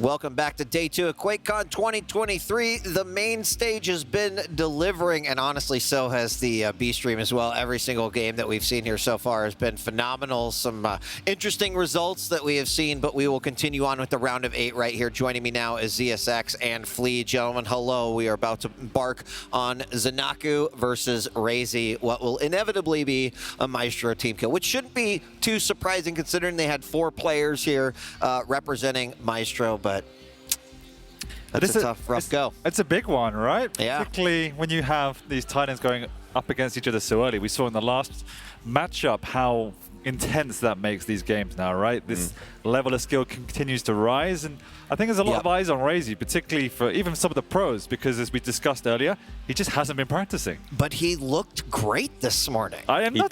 Welcome back to day 2 of QuakeCon 2023. The main stage has been delivering, and honestly, so has the B stream as well. Every single game that we've seen here so far has been phenomenal. Some interesting results that we have seen, but we will continue on with the round of 8 right here. Joining me now is ZSX and Flea. Gentlemen, hello. We are about to embark on Zenaku versus RAISY, what will inevitably be a Maestro team kill, which shouldn't be too surprising considering they had 4 players here representing Maestro. But that's a tough, rough go. It's a big one, right? Yeah. Particularly when you have these Titans going up against each other so early. We saw in the last matchup how intense that makes these games now, right? This level of skill continues to rise, and I think there's a lot of eyes on RAISY, particularly for even some of the pros, because as we discussed earlier, he just hasn't been practicing. But he looked great this morning. I mean,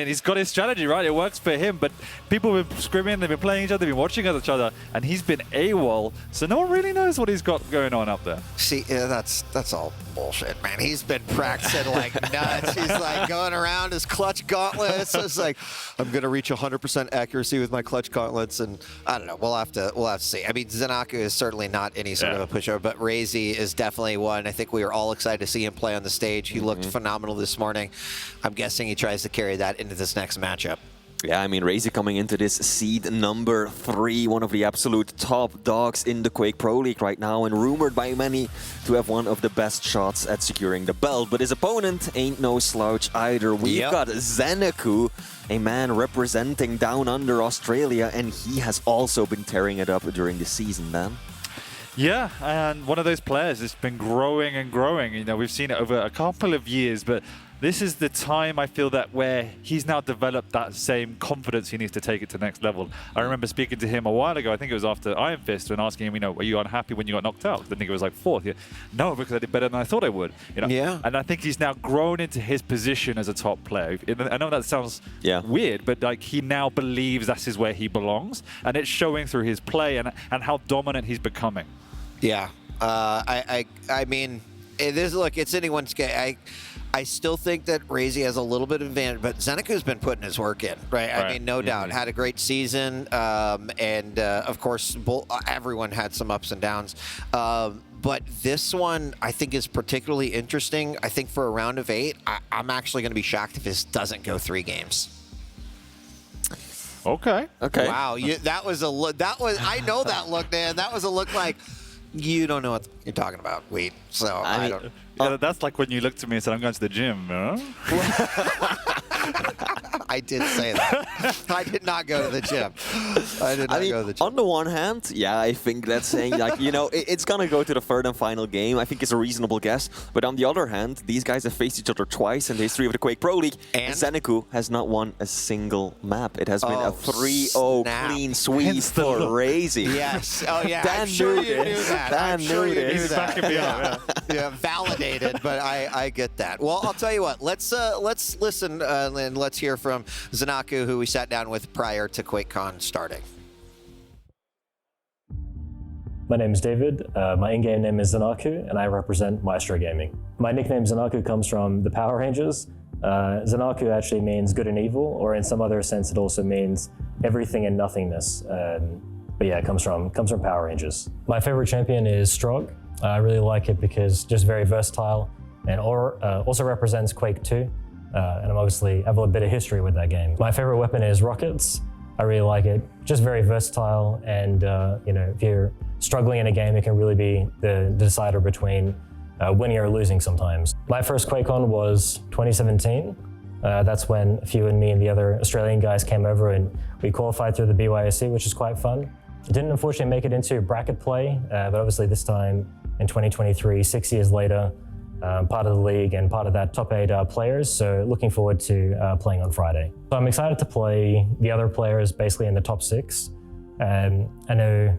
he's got his strategy, right? It works for him, but people have been screaming, they've been playing each other, they've been watching each other, and he's been AWOL, so no one really knows what he's got going on up there. See, that's all bullshit, man. He's been practicing like nuts. He's like going around his clutch gauntlets. It's like, I'm gonna reach 100% accuracy with my clutch gauntlets, and I don't know. We'll have to see. I mean, Zenaku is certainly not any sort of a pushover, but RAISY is definitely one. I think we are all excited to see him play on the stage. He looked phenomenal this morning. I'm guessing he tries to carry that into this next matchup. Yeah, I mean, RAISY coming into this seed number 3, one of the absolute top dogs in the Quake Pro League right now, and rumored by many to have one of the best shots at securing the belt. But his opponent ain't no slouch either. We've got Zenaku, a man representing down under Australia, and he has also been tearing it up during the season, man. Yeah, and one of those players that's been growing and growing. You know, we've seen it over a couple of years, but this is the time, I feel, that where he's now developed that same confidence he needs to take it to the next level. I remember speaking to him a while ago, I think it was after Iron Fist, and asking him, you know, were you unhappy when you got knocked out? I think it was like 4th. Yeah. No, because I did better than I thought I would. You know? Yeah. And I think he's now grown into his position as a top player. I know that sounds weird, but like he now believes that is where he belongs, and it's showing through his play and how dominant he's becoming. Yeah. I mean, look, it's anyone's game. I still think that RAISY has a little bit of advantage, but Zenaku's been putting his work in, right? I mean, no doubt. Had a great season, and of course, everyone had some ups and downs. But this one, I think, is particularly interesting. I think for a round of 8, I'm actually going to be shocked if this doesn't go 3 games. Okay. Wow, that was a look. I know that look, man. That was a look like you don't know what you're talking about, Wade. So I don't. Yeah, that's like when you looked at me and said, I'm going to the gym, huh? I did say that. I did not go to the gym. I did not go to the gym. On the one hand, yeah, I think that's saying, like, you know, it's going to go to the 3rd and final game. I think it's a reasonable guess. But on the other hand, these guys have faced each other twice in the history of the Quake Pro League. And Zenaku has not won a single map. It has been a 3-0 clean sweep for RAISY. Yes. Oh, yeah. Dan I'm sure you knew that. I'm sure you knew that. Yeah, validated, but I get that. Well, I'll tell you what. Let's listen and let's hear from Zenaku, who we sat down with prior to QuakeCon starting. My name is David. My in-game name is Zenaku, and I represent Maestro Gaming. My nickname Zenaku comes from the Power Rangers. Zenaku actually means good and evil, or in some other sense it also means everything and nothingness. But yeah, it comes from Power Rangers. My favorite champion is Strog. I really like it because just very versatile, and also represents Quake 2. And I'm obviously have a bit of history with that game. My favorite weapon is rockets. I really like it. Just very versatile, and you know, if you're struggling in a game, it can really be the decider between winning or losing sometimes. My first QuakeCon was 2017. That's when a few and me and the other Australian guys came over, and we qualified through the BYSC, which is quite fun. Didn't unfortunately make it into bracket play, but obviously this time in 2023, 6 years later, part of the league and part of that top 8 players, so looking forward to playing on Friday. So I'm excited to play the other players basically in the top 6. I know,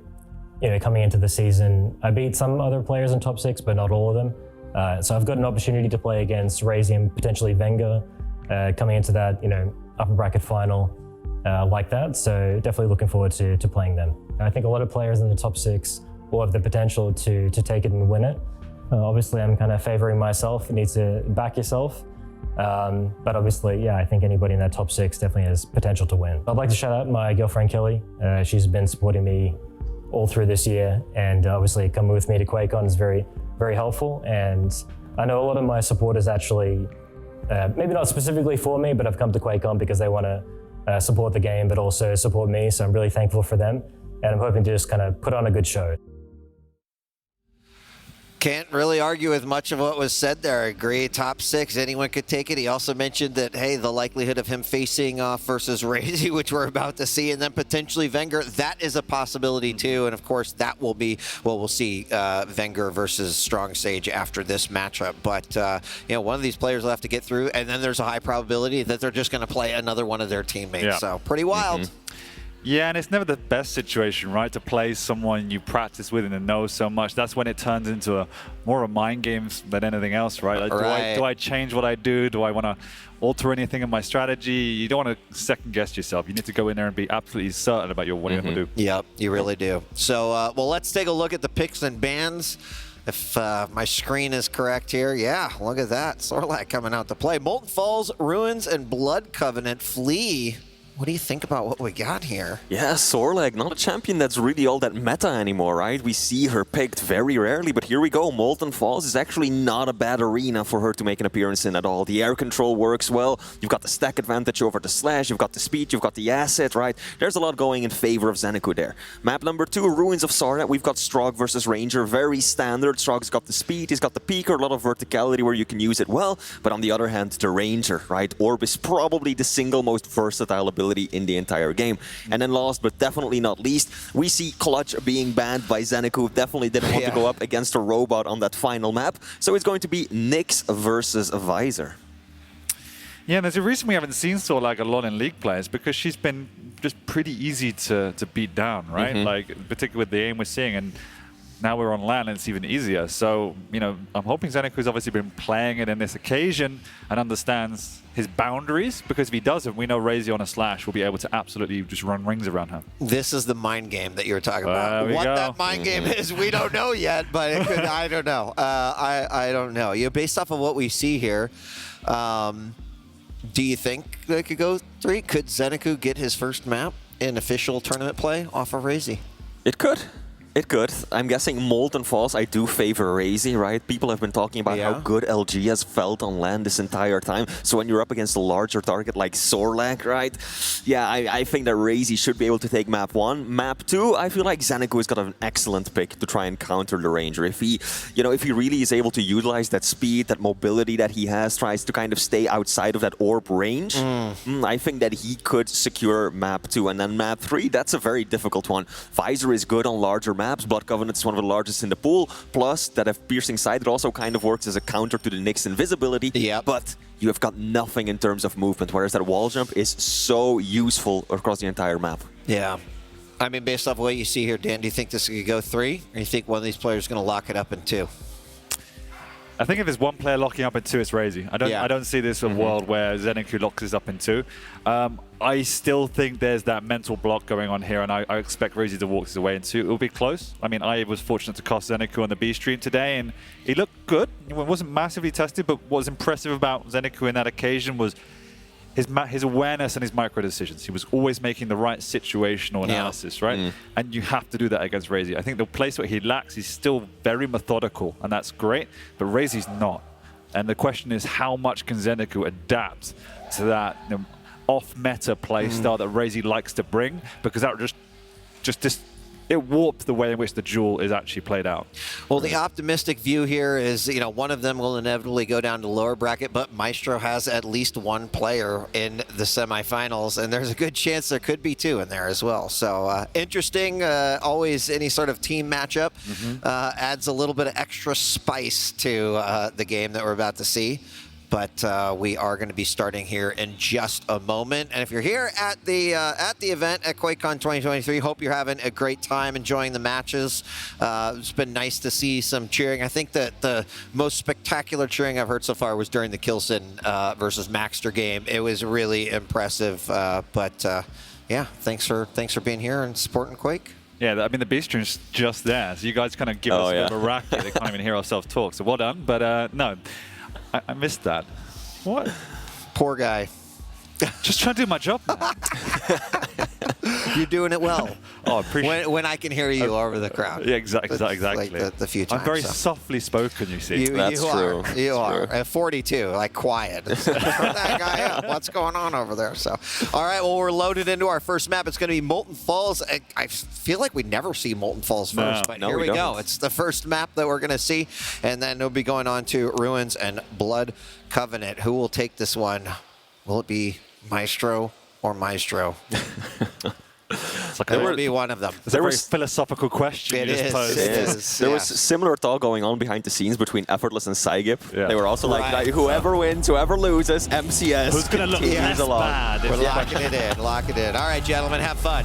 you know, coming into the season, I beat some other players in top 6, but not all of them. So I've got an opportunity to play against RAISY and potentially Venga coming into that, you know, upper bracket final like that. So definitely looking forward to playing them. I think a lot of players in the top 6 will have the potential to take it and win it. Obviously, I'm kind of favoring myself. You need to back yourself. But obviously, yeah, I think anybody in that top 6 definitely has potential to win. I'd like to shout out my girlfriend, Kelly. She's been supporting me all through this year, and obviously coming with me to QuakeCon is very, very helpful. And I know a lot of my supporters actually, maybe not specifically for me, but have come to QuakeCon because they want to support the game, but also support me. So I'm really thankful for them, and I'm hoping to just kind of put on a good show. Can't really argue with much of what was said there. I agree. Top 6, anyone could take it. He also mentioned that, hey, the likelihood of him facing off versus RAISY, which we're about to see, and then potentially Wenger, that is a possibility too. And of course, that will be, well, we'll see Wenger versus Strong Sage after this matchup. But, you know, one of these players will have to get through, and then there's a high probability that they're just going to play another one of their teammates. Yeah. So pretty wild. Yeah, and it's never the best situation, right, to play someone you practice with and know so much. That's when it turns into more of a mind games than anything else, right? Like, do I change what I do? Do I want to alter anything in my strategy? You don't want to second guess yourself. You need to go in there and be absolutely certain about what you're going to do. Yep, you really do. So, well, let's take a look at the picks and bans. If my screen is correct here, yeah, look at that. Sorlak coming out to play. Molten Falls, Ruins, and Blood Covenant flee. What do you think about what we got here? Yeah, Sorlag, not a champion that's really all that meta anymore, right? We see her picked very rarely, but here we go. Molten Falls is actually not a bad arena for her to make an appearance in at all. The air control works well. You've got the stack advantage over the slash. You've got the speed. You've got the asset, right? There's a lot going in favor of Zenaku there. Map number 2, Ruins of Sarna. We've got Strog versus Ranger. Very standard. Strog's got the speed. He's got the peaker. A lot of verticality where you can use it well. But on the other hand, the Ranger, right? Orb is probably the single most versatile ability in the entire game. And then last but definitely not least, we see Clutch being banned by Zenaku. Definitely didn't want to go up against a robot on that final map. So it's going to be Nyx versus Visor. Yeah, and there's a reason we haven't seen Sorlag a lot in League players, because she's been just pretty easy to beat down, right? Like, particularly with the aim we're seeing, and now we're on LAN and it's even easier. So, you know, I'm hoping Zenaku's obviously been playing it in this occasion and understands his boundaries, because if he doesn't, we know RAISY on a slash will be able to absolutely just run rings around her. This is the mind game that you were talking about. What that mind game is, we don't know yet, but it could, I don't know. I don't know. You know, based off of what we see here, do you think they could go 3? Could Zenaku get his first map in official tournament play off of RAISY? It could. It could. I'm guessing Molten Falls, I do favor RAISY, right? People have been talking about how good LG has felt on LAN this entire time. So when you're up against a larger target like Sorlag, right? Yeah, I think that RAISY should be able to take map 1. Map 2, I feel like Zenaku has got an excellent pick to try and counter the Ranger. If he, you know, if he really is able to utilize that speed, that mobility that he has, tries to kind of stay outside of that orb range, I think that he could secure map 2. And then map 3, that's a very difficult one. Visor is good on larger maps. Blood Covenant is one of the largest in the pool. Plus, that have piercing sight, it also kind of works as a counter to the Nyx invisibility. But you have got nothing in terms of movement, whereas that wall jump is so useful across the entire map. Yeah. I mean, based off what you see here, Dan, do you think this could go 3? Or do you think one of these players is going to lock it up in 2? I think if there's one player locking up in 2, it's RAISY. I don't see this a world where Zenaku locks this up in 2. I still think there's that mental block going on here, and I expect RAISY to walk this away in 2. It'll be close. I mean, I was fortunate to cast Zenaku on the B stream today, and he looked good. It wasn't massively tested, but what was impressive about Zenaku in that occasion was his awareness and his micro decisions. He was always making the right situational analysis, right? And you have to do that against RAISY. I think the place where he lacks, he's still very methodical, and that's great, but RAISY's not. And the question is, how much can Zenaku adapt to that off-meta play style that RAISY likes to bring? Because that just it warped the way in which the duel is actually played out. Well, the optimistic view here is, you know, one of them will inevitably go down to lower bracket, but Maestro has at least one player in the semifinals, and there's a good chance there could be 2 in there as well. So interesting. Always any sort of team matchup adds a little bit of extra spice to the game that we're about to see. But we are going to be starting here in just a moment. And if you're here at the event at QuakeCon 2023, hope you're having a great time enjoying the matches. It's been nice to see some cheering. I think that the most spectacular cheering I've heard so far was during the Kilson versus Maxter game. It was really impressive. Yeah, thanks for being here and supporting Quake. Yeah, I mean, the B stream's just there, so you guys kind of give us a bit of a racket. They can't even hear ourselves talk, so well done. But no. I missed that. What? Poor guy. Just trying to do my job, man. You're doing it well. Oh, I appreciate when I can hear you over the crowd. Yeah, exactly. Like the few times. I'm very so. softly spoken, you see. That's true. You are. True. At 42, like quiet. Turn that guy up. What's going on over there? So, all right. Well, we're loaded into our first map. It's going to be Molten Falls. I feel like we never see Molten Falls first, but here we go. It's the first map that we're going to see, and then we'll be going on to Ruins and Blood Covenant. Who will take this one? Will it be Maestro or Maestro? It's like There will be one of them. It's a very philosophical question It you just is. posed. It is. There was similar talk going on behind the scenes between Effortless and Saigip. Yeah. They were also like, Right. whoever wins, whoever loses, MCS Who's going to look continues less along. bad? We're is the locking it in. Lock it in. All right, gentlemen, have fun.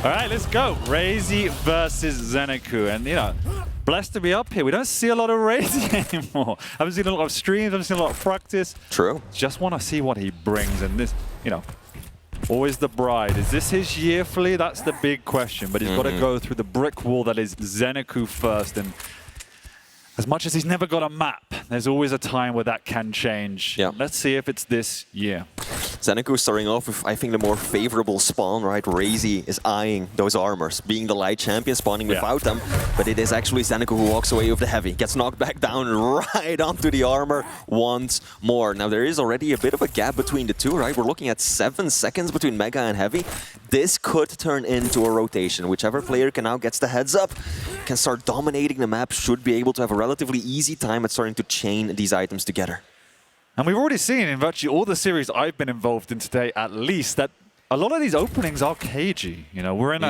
All right, let's go. RAISY versus Zenaku. And, you know, blessed to be up here. We don't see a lot of RAISY anymore. I haven't seen a lot of streams. I haven't seen a lot of practice. True. Just want to see what he brings. And this, you know, always the bride. Is this his year, Flea? That's the big question. But he's got to go through the brick wall that is Zenaku first. And as much as he's never got a map, there's always a time where that can change. Yeah. Let's see if it's this year. Zenaku starting off with, I think, the more favorable spawn, right? RAISY is eyeing those armors, being the light champion, spawning without them. But it is actually Zenaku who walks away with the heavy, gets knocked back down right onto the armor once more. Now, there is already a bit of a gap between the two, right? We're looking at 7 seconds between Mega and Heavy. This could turn into a rotation. Whichever player can now gets the heads up, can start dominating the map, should be able to have a relatively easy time at starting to chain these items together. And we've already seen in virtually all the series I've been involved in today, at least, that a lot of these openings are cagey. You know, we're in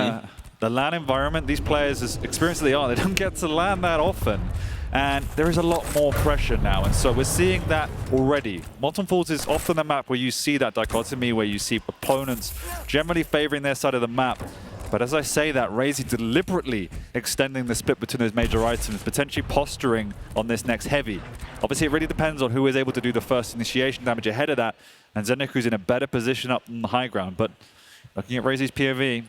the LAN environment. These players, as experienced as they are, they don't get to LAN that often. And there is a lot more pressure now. And so we're seeing that already. Molten Falls is often a map where you see that dichotomy, where you see opponents generally favoring their side of the map. But as I say that, RAISY deliberately extending the split between those major items, potentially posturing on this next heavy. Obviously, it really depends on who is able to do the first initiation damage ahead of that. And Zenaku's in a better position up on the high ground. But looking at RAISY's POV,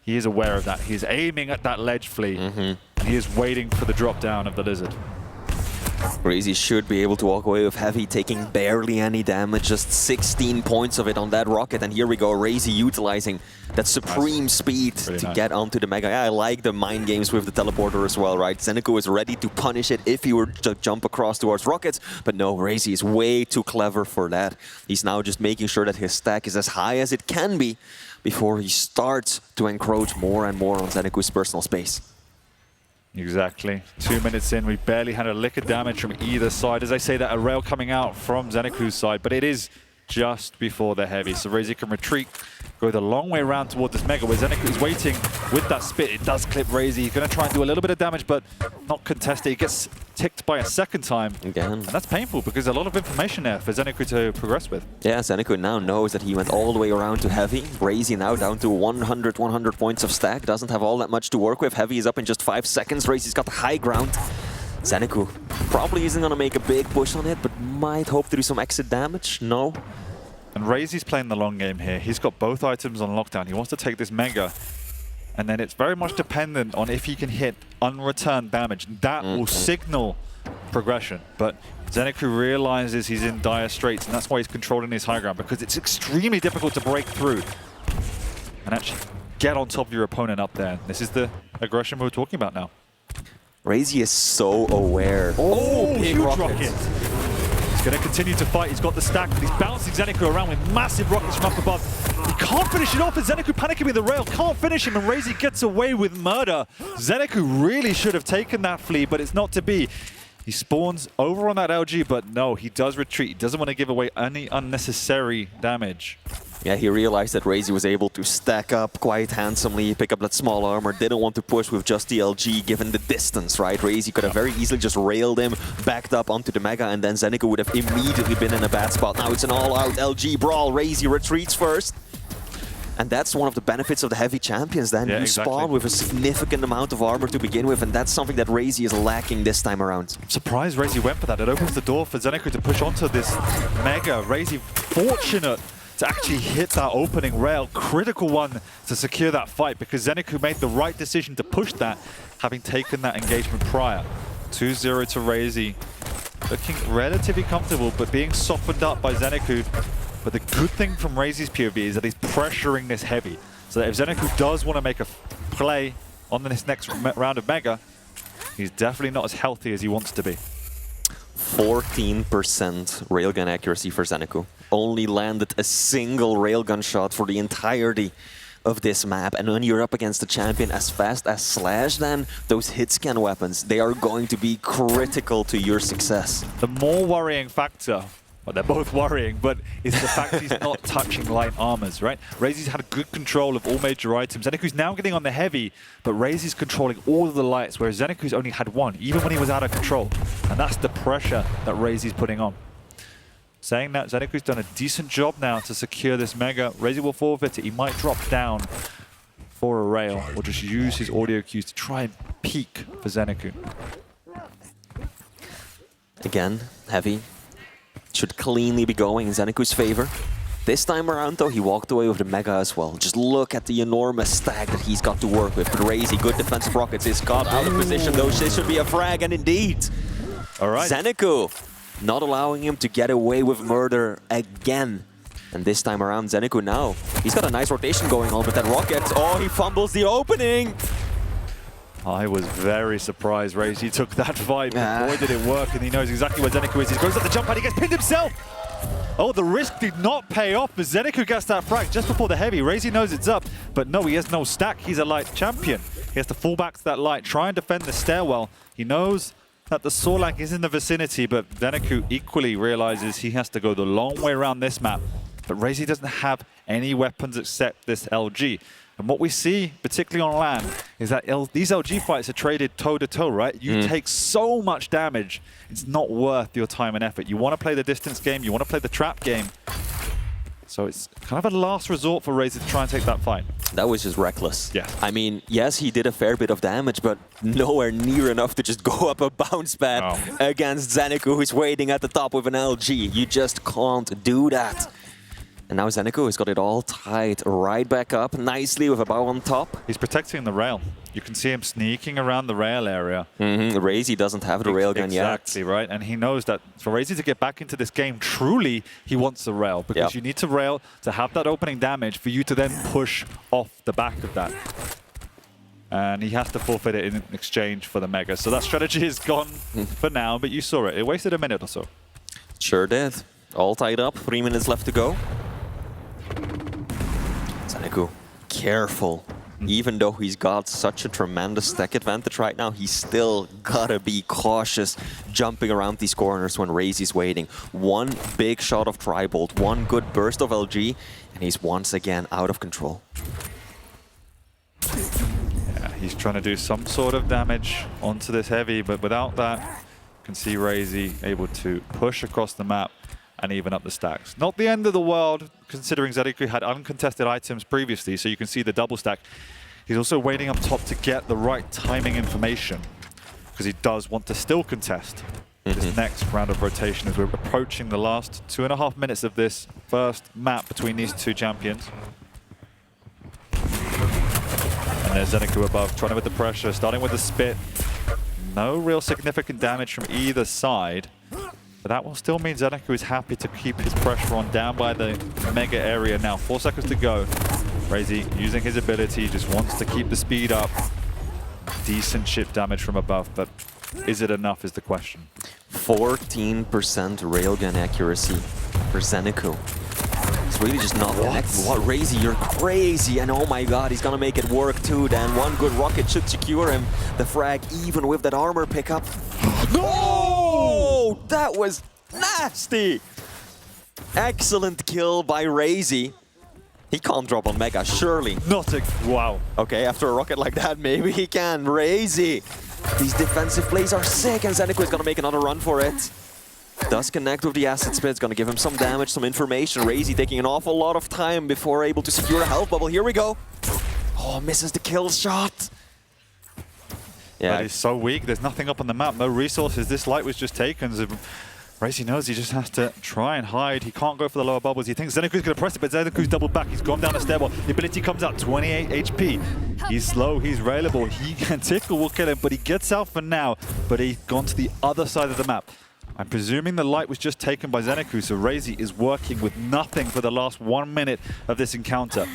he is aware of that. He's aiming at that ledge flea. And he is waiting for the drop down of the lizard. RAISY should be able to walk away with heavy, taking barely any damage, just 16 points of it on that rocket. And here we go, RAISY utilizing that supreme speed to get onto the Mega. Yeah, I like the mind games with the teleporter as well, right? Zenaku is ready to punish it if he were to jump across towards rockets. But no, RAISY is way too clever for that. He's now just making sure that his stack is as high as it can be before he starts to encroach more and more on Zenaku's personal space. Exactly. 2 minutes in, we barely had a lick of damage from either side. As I say that, a rail coming out from Zenaku's side, but it is just before the heavy. So RAISY can retreat, go the long way around toward this Mega, where Zenaku is waiting with that spit. It does clip RAISY. He's going to try and do a little bit of damage, but not contested. He gets ticked by a second time. Again. And that's painful because a lot of information there for Zenaku to progress with. Yeah, Zenaku now knows that he went all the way around to Heavy. RAISY now down to 100 points of stack. Doesn't have all that much to work with. Heavy is up in just 5 seconds. RAISY's got the high ground. Zenaku probably isn't going to make a big push on it, but might hope to do some exit damage. No. And RAISY's playing the long game here. He's got both items on lockdown. He wants to take this Mega. And then it's very much dependent on if he can hit unreturned damage. That will signal progression. But Zenaku realizes he's in dire straits, and that's why he's controlling his high ground, because it's extremely difficult to break through and actually get on top of your opponent up there. This is the aggression we're talking about now. RAISY is so aware. Oh, big huge rocket. rocket. He's going to continue to fight. He's got the stack, but he's bouncing Zenaku around with massive rockets from up above. He can't finish it off, and Zenaku panicking with the rail. Can't finish him, and RAISY gets away with murder. Zenaku really should have taken that flea, but it's not to be. He spawns over on that LG, but no, he does retreat. He doesn't want to give away any unnecessary damage. Yeah, he realized that RAISY was able to stack up quite handsomely, pick up that small armor, didn't want to push with just the LG given the distance, right? RAISY could have very easily just railed him, backed up onto the Mega, and then Zenaku would have immediately been in a bad spot. Now it's an all-out LG brawl. RAISY retreats first. And that's one of the benefits of the heavy champions then. Yeah, you spawn with a significant amount of armor to begin with, and that's something that RAISY is lacking this time around. I'm surprised RAISY went for that. It opens the door for Zenaku to push onto this Mega. RAISY fortunate to actually hit that opening rail. Critical one to secure that fight, because Zenaku made the right decision to push that, having taken that engagement prior. 2-0 to RAISY. Looking relatively comfortable, but being softened up by Zenaku. But the good thing from RAISY's POV is that he's pressuring this heavy. So that if Zenaku does want to make a play on this next round of Mega, he's definitely not as healthy as he wants to be. 14% railgun accuracy for Zenaku. Only landed a single railgun shot for the entirety of this map. And when you're up against a champion as fast as Slash, then those hit scan weapons, they are going to be critical to your success. The more worrying factor, well, they're both worrying, but it's the fact he's not touching light armors, right? RAISY's had good control of all major items. Zenaku's now getting on the heavy, but RAISY's controlling all of the lights, whereas Zenaku's only had one, even when he was out of control. And that's the pressure that RAISY's putting on. Saying that, Zenaku's done a decent job now to secure this Mega. RAISY will forfeit it. He might drop down for a rail, or just use his audio cues to try and peek for Zenaku. Again, heavy. Should cleanly be going in Zenaku's favor. This time around, though, he walked away with the Mega as well. Just look at the enormous stack that he's got to work with. But RAISY, good defensive rockets, is got out of position. Those should be a frag, and indeed, All right. Zenaku not allowing him to get away with murder again. And this time around, Zenaku now, he's got a nice rotation going on with that rocket. Oh, he fumbles the opening. I was very surprised RAISY took that fight, but boy did it work, and he knows exactly where Zenaku is. He goes up the jump pad, he gets pinned himself! Oh, the risk did not pay off, but Zenaku gets that frag just before the heavy. RAISY knows it's up, but no, he has no stack. He's a light champion. He has to fall back to that light, try and defend the stairwell. He knows that the Sorlak is in the vicinity, but Zenaku equally realizes he has to go the long way around this map. But RAISY doesn't have any weapons except this LG. And what we see, particularly on land, is that these LG fights are traded toe-to-toe, right? You take so much damage, it's not worth your time and effort. You want to play the distance game, you want to play the trap game. So it's kind of a last resort for RAISY to try and take that fight. That was just reckless. Yeah. I mean, yes, he did a fair bit of damage, but nowhere near enough to just go up a bounce pad against Zenaku, who's waiting at the top with an LG. You just can't do that. And now Zenaku has got it all tied right back up nicely with a bow on top. He's protecting the rail. You can see him sneaking around the rail area. RAISY doesn't have the railgun yet. Exactly, right? And he knows that for RAISY to get back into this game, truly, he wants the rail. Because you need to rail to have that opening damage for you to then push off the back of that. And he has to forfeit it in exchange for the Mega. So that strategy is gone for now, but you saw it. It wasted a minute or so. Sure did. All tied up, 3 minutes left to go. Zenaku, careful. Even though he's got such a tremendous stack advantage right now, he's still gotta be cautious jumping around these corners when RAISY's waiting. One big shot of Tribolt, one good burst of LG, and he's once again out of control. Yeah, he's trying to do some sort of damage onto this heavy, but without that, you can see RAISY able to push across the map and even up the stacks. Not the end of the world, considering Zenaku had uncontested items previously, so you can see the double stack. He's also waiting up top to get the right timing information, because he does want to still contest this next round of rotation as we're approaching the last 2.5 minutes of this first map between these two champions. And there's Zenaku above, trying to with the pressure, starting with the spit. No real significant damage from either side. But that will still mean Zenaku is happy to keep his pressure on down by the Mega area now. 4 seconds to go. RAISY using his ability, just wants to keep the speed up. Decent chip damage from above, but is it enough is the question. 14% railgun accuracy for Zenaku. It's really just not connected. What, RAISY, you're crazy. And oh my god, he's gonna make it work too. Then one good rocket should secure him. The frag, even with that armor pickup. No! That was nasty! Excellent kill by RAISY. He can't drop on Mega, surely. Not a... Wow. Okay, after a rocket like that, maybe he can. RAISY. These defensive plays are sick, and Zenaku is gonna make another run for it. Does connect with the acid spit, it's gonna give him some damage, some information. RAISY taking an awful lot of time before able to secure a health bubble. Here we go. Oh, misses the kill shot. Yeah. That is so weak. There's nothing up on the map, no resources. This light was just taken. So RAISY knows he just has to try and hide. He can't go for the lower bubbles. He thinks Zenaku's going to press it, but Zenaku's doubled back. He's gone down the stairwell. The ability comes out, 28 HP. He's slow, he's railable. He can tickle, will kill him, but he gets out for now. But he's gone to the other side of the map. I'm presuming the light was just taken by Zenaku, so RAISY is working with nothing for the last 1 minute of this encounter.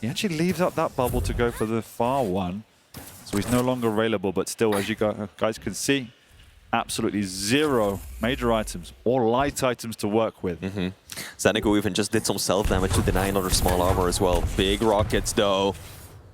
He actually leaves up that bubble to go for the far one. So he's no longer available, but still, as you guys can see, absolutely zero major items or light items to work with. Zenaku even just did some self-damage to deny another small armor as well. Big rockets though.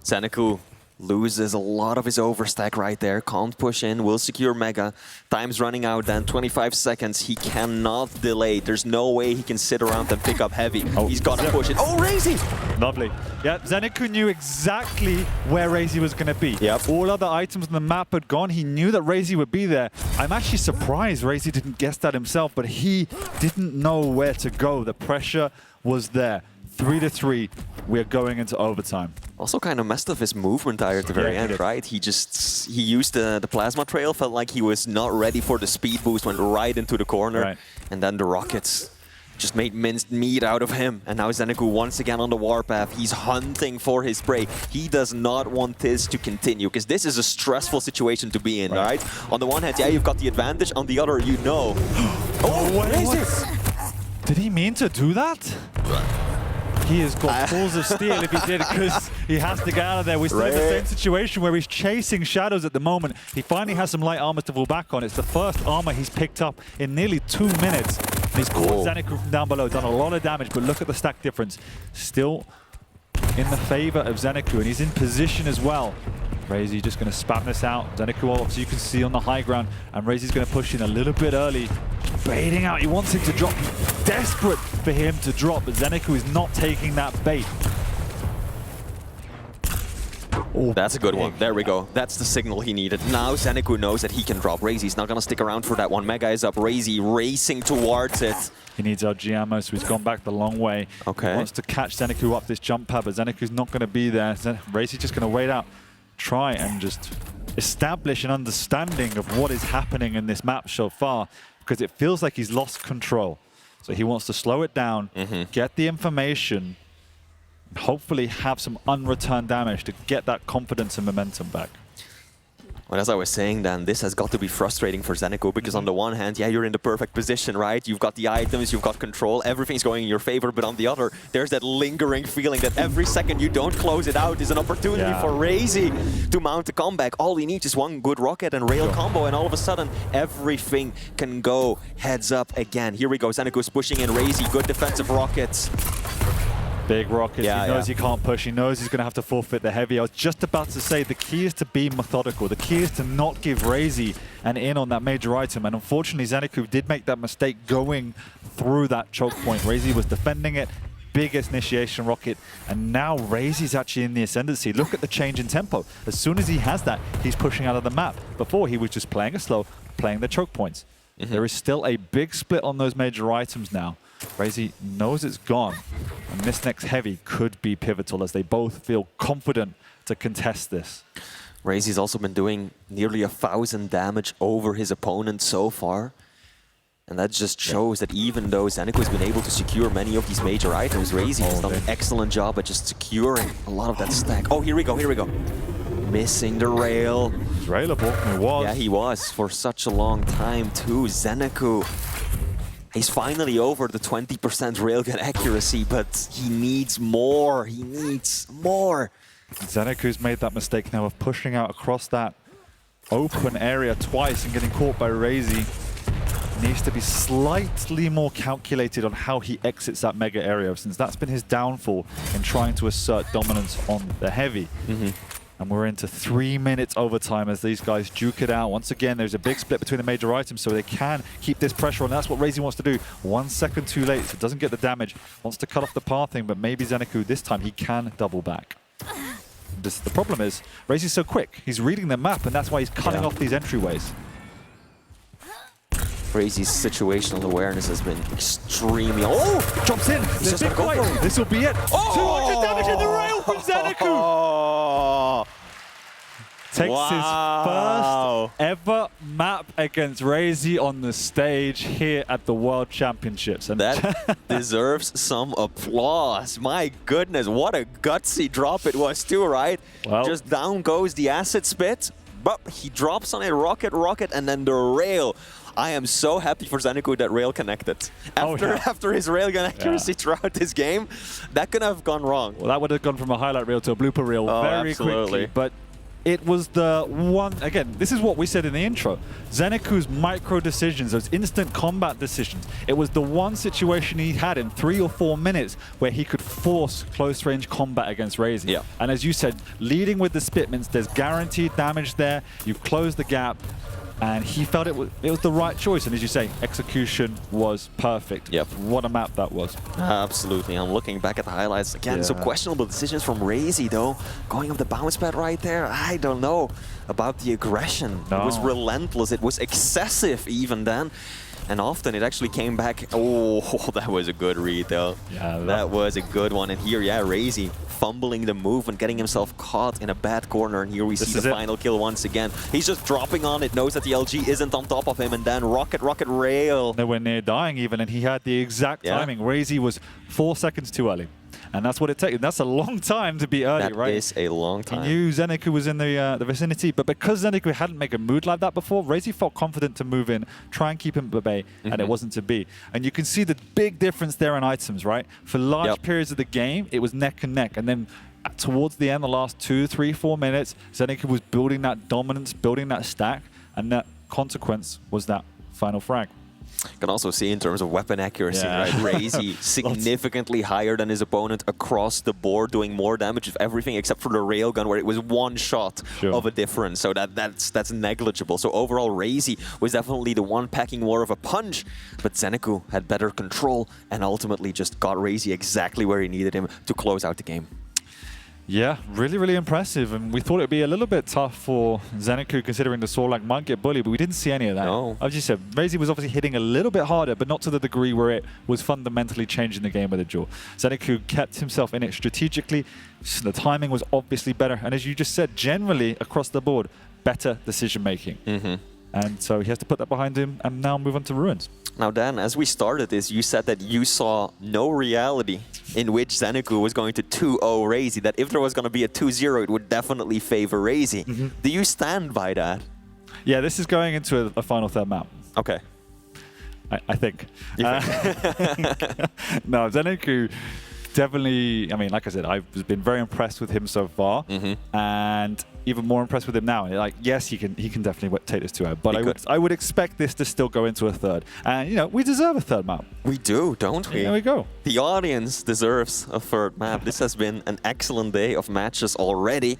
Zenaku loses a lot of his overstack right there. Can't push in, will secure Mega. Time's running out then, 25 seconds. He cannot delay. There's no way he can sit around and pick up heavy. Oh, he's got to push it. Oh, RAISY! Lovely. Yeah, Zenaku knew exactly where RAISY was going to be. Yep. All other items on the map had gone. He knew that RAISY would be there. I'm actually surprised RAISY didn't guess that himself, but he didn't know where to go. The pressure was there. 3-3, we're going into overtime. Also kind of messed up his movement there at the very end, right? He used the plasma trail, felt like he was not ready for the speed boost, went right into the corner, Right. and then the rockets just made minced meat out of him. And now Zenaku once again on the warpath. He's hunting for his prey. He does not want this to continue, because this is a stressful situation to be in, right? On the one hand, yeah, you've got the advantage. On the other, you know. Oh, RAISY! Did he mean to do that? He has got balls of steel if he did, because he has to get out of there. We're still in the same situation where he's chasing shadows at the moment. He finally has some light armor to fall back on. It's the first armor he's picked up in nearly 2 minutes. And he's caught Zenaku from down below, done a lot of damage, but look at the stack difference. Still in the favor of Zenaku, and he's in position as well. RAISY just going to spam this out. Zenaku, obviously, you can see on the high ground, and RAISY's going to push in a little bit early. Baiting out. He wants him to drop. He's desperate for him to drop, but Zenaku is not taking that bait. Oh, that's a good one. There we go. That's the signal he needed. Now Zenaku knows that he can drop. RAISY's not going to stick around for that one. Mega is up. RAISY racing towards it. He needs RG ammo, so he's gone back the long way. Okay. He wants to catch Zenaku up this jump pad, but Zenaku's not going to be there. RAISY's just going to wait out. Try and just establish an understanding of what is happening in this map so far, because it feels like he's lost control. So he wants to slow it down, get the information, hopefully have some unreturned damage to get that confidence and momentum back. Well, as I was saying then, this has got to be frustrating for Zenaku, because on the one hand, yeah, you're in the perfect position, right? You've got the items, you've got control, everything's going in your favor, but on the other, there's that lingering feeling that every second you don't close it out is an opportunity for RAISY to mount a comeback. All he needs is one good rocket and rail combo, and all of a sudden, everything can go heads up again. Here we go, Zenaku's pushing in RAISY, good defensive rockets. Big rockets, he knows he can't push, he knows he's going to have to forfeit the heavy. I was just about to say, the key is to be methodical. The key is to not give RAISY an in on that major item, and unfortunately Zenaku did make that mistake going through that choke point. RAISY was defending it, biggest initiation rocket, and now RAISY's actually in the ascendancy. Look at the change in tempo. As soon as he has that, he's pushing out of the map. Before, he was just playing it slow, playing the choke points. There is still a big split on those major items now. RAISY knows it's gone, and this next heavy could be pivotal as they both feel confident to contest this. RAISY's also been doing nearly 1,000 damage over his opponent so far. And that just shows that even though Zenaku has been able to secure many of these major items, RAISY has done an excellent job at just securing a lot of that stack. Oh, here we go, here we go. Missing the rail. He's railable, he was. Yeah, he was for such a long time too. Zenaku, he's finally over the 20% railgun accuracy, but he needs more. He needs more. Zenaku's made that mistake now of pushing out across that open area twice and getting caught by RAISY. Needs to be slightly more calculated on how he exits that mega area, since that's been his downfall in trying to assert dominance on the heavy. And we're into 3 minutes overtime as these guys duke it out. Once again, there's a big split between the major items, so they can keep this pressure on. That's what RAISY wants to do. 1 second too late, so it doesn't get the damage. Wants to cut off the pathing, but maybe Zenaku this time he can double back. The problem is, RAISY's so quick. He's reading the map, and that's why he's cutting off these entryways. RAISY's situational awareness has been extremely... Oh! Jumps in! He's just gonna go for it. This will be it! Oh! 200 damage in the rail from Zenaku! Oh! Takes his first ever map against RAISY on the stage here at the World Championships. And that deserves some applause. My goodness, what a gutsy drop it was too, right? Well, just down goes the acid spit, but he drops on a rocket, and then the rail. I am so happy for Zenaku that rail connected. After his railgun accuracy throughout this game, that could have gone wrong. Well, that would have gone from a highlight reel to a blooper reel very quickly. But it was the one, again, this is what we said in the intro. Zenaku's micro decisions, those instant combat decisions, it was the one situation he had in 3 or 4 minutes where he could force close range combat against RAISY. Yeah. And as you said, leading with the Spitmans, there's guaranteed damage there. You've closed the gap. And he felt it was the right choice. And as you say, execution was perfect. Yep. What a map that was. Absolutely. I'm looking back at the highlights again. Some questionable decisions from RAISY, though. Going up the bounce pad right there. I don't know about the aggression. No. It was relentless. It was excessive even then. And often it actually came back. Oh, that was a good read, though. Yeah, that was a good one. And here, yeah, RAISY fumbling the move and getting himself caught in a bad corner. And here we see the final kill once again. He's just dropping on it, knows that the LG isn't on top of him, and then rocket rail. Nowhere near dying even, and he had the exact timing. RAISY was 4 seconds too early. And that's what it takes. That's a long time to be early, right? That is a long time. He knew Zenaku was in the vicinity, but because Zenaku hadn't made a move like that before, RAISY felt confident to move in, try and keep him at bay, and it wasn't to be. And you can see the big difference there in items, right? For large periods of the game, it was neck and neck. And then towards the end, the last 2, 3, 4 minutes, Zenaku was building that dominance, building that stack, and that consequence was that final frag. You can also see in terms of weapon accuracy, right? RAISY significantly higher than his opponent across the board, doing more damage with everything except for the railgun, where it was one shot of a difference. So that's negligible. So overall, RAISY was definitely the one packing more of a punch, but Zenaku had better control and ultimately just got RAISY exactly where he needed him to close out the game. Yeah, really, really impressive. And we thought it'd be a little bit tough for Zenaku, considering the Sorlag might get bullied, but we didn't see any of that. No. As you said, RAISY was obviously hitting a little bit harder, but not to the degree where it was fundamentally changing the game with a duel. Zenaku kept himself in it strategically. The timing was obviously better. And as you just said, generally across the board, better decision making. And so he has to put that behind him and now move on to Ruins. Now, Dan, as we started this, you said that you saw no reality in which Zenaku was going to 2-0 RAISY, that if there was going to be a 2-0, it would definitely favor RAISY. Do you stand by that? Yeah, this is going into a final third map. Okay. I think. No, Zenaku definitely, I mean, like I said, I've been very impressed with him so far, and even more impressed with him now. Like, yes, he can definitely take this 2-0, but I would expect this to still go into a third. And, you know, we deserve a third map. We do, don't we? There we go. The audience deserves a third map. This has been an excellent day of matches already,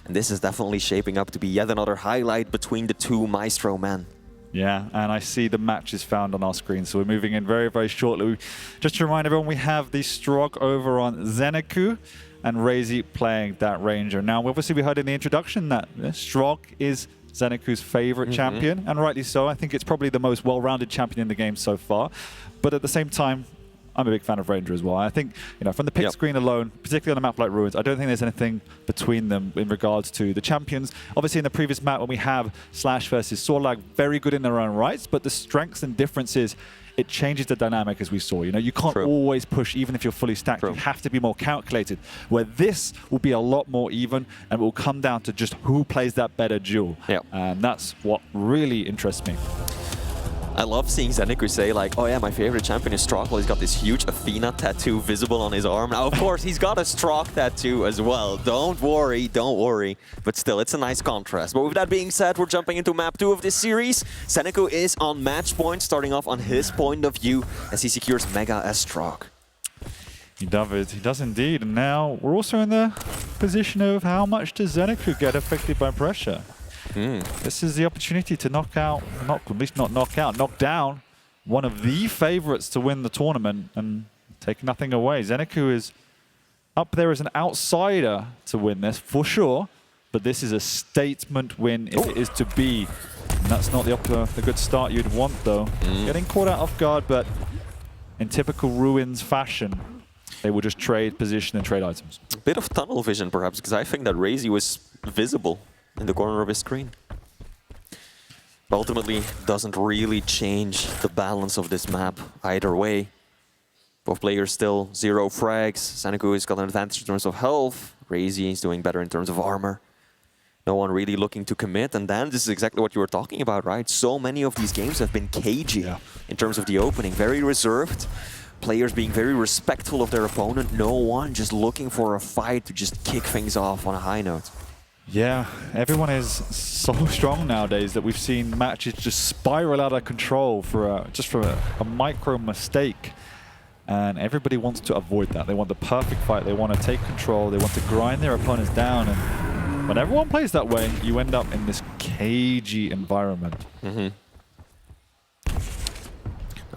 and this is definitely shaping up to be yet another highlight between the two Maestro men. Yeah, and I see the matches found on our screen, so we're moving in very, very shortly. Just to remind everyone, we have the Strog over on Zenaku and RAISY playing that Ranger. Now, obviously, we heard in the introduction that Strog is Zenaku's favorite champion, and rightly so. I think it's probably the most well-rounded champion in the game so far. But at the same time, I'm a big fan of Ranger as well. I think, you know, from the pick screen alone, particularly on a map like Ruins, I don't think there's anything between them in regards to the champions. Obviously, in the previous map, when we have Slash versus Sorlag, very good in their own rights, but the strengths and differences, it changes the dynamic, as we saw. You know, you can't always push, even if you're fully stacked. You have to be more calculated. Where this will be a lot more even, and it will come down to just who plays that better duel. And that's what really interests me. I love seeing Zenaku say, like, oh yeah, my favorite champion is Strog. Well, he's got this huge Athena tattoo visible on his arm. Now, of course, he's got a Strog tattoo as well. Don't worry, don't worry. But still, it's a nice contrast. But with that being said, we're jumping into map 2 of this series. Zenaku is on match point, starting off on his point of view as he secures Mega as Strog. He does indeed. And now we're also in the position of how much does Zenaku get affected by pressure? This is the opportunity to knock down one of the favorites to win the tournament and take nothing away. Zenaku is up there as an outsider to win this, for sure, but this is a statement win if it is to be. And that's not the good start you'd want, though. Getting caught out off guard, but in typical Ruins fashion, they will just trade position and trade items. A bit of tunnel vision, perhaps, because I think that RAISY was visible in the corner of his screen. But ultimately, doesn't really change the balance of this map either way. Both players still 0 frags. Zenaku has got an advantage in terms of health. RAISY is doing better in terms of armor. No one really looking to commit, and then this is exactly what you were talking about, right? So many of these games have been cagey in terms of the opening, very reserved. Players being very respectful of their opponent, no one just looking for a fight to just kick things off on a high note. Yeah, everyone is so strong nowadays that we've seen matches just spiral out of control for just for a micro mistake. And everybody wants to avoid that. They want the perfect fight. They want to take control. They want to grind their opponents down. And when everyone plays that way, you end up in this cagey environment.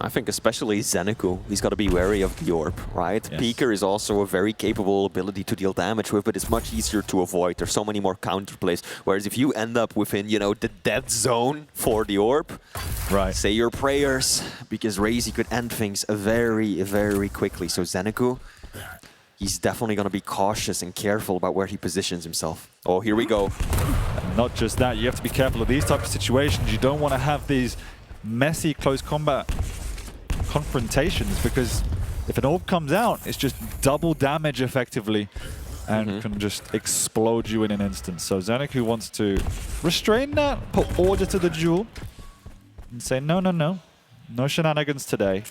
I think especially Zenaku, he's got to be wary of the orb, right? Yes. Peeker is also a very capable ability to deal damage with, but it's much easier to avoid. There's so many more counterplays. Whereas if you end up within, you know, the dead zone for the orb, Right. say your prayers, because RAISY could end things very, very quickly. So Zenaku, he's definitely going to be cautious and careful about where he positions himself. Oh, here we go. And not just that, you have to be careful of these types of situations. You don't want to have these messy close combat confrontations, because if an orb comes out, it's just double damage effectively and can just explode you in an instant. So Zenaku wants to restrain that, put order to the duel, and say, no, no, no. No shenanigans today.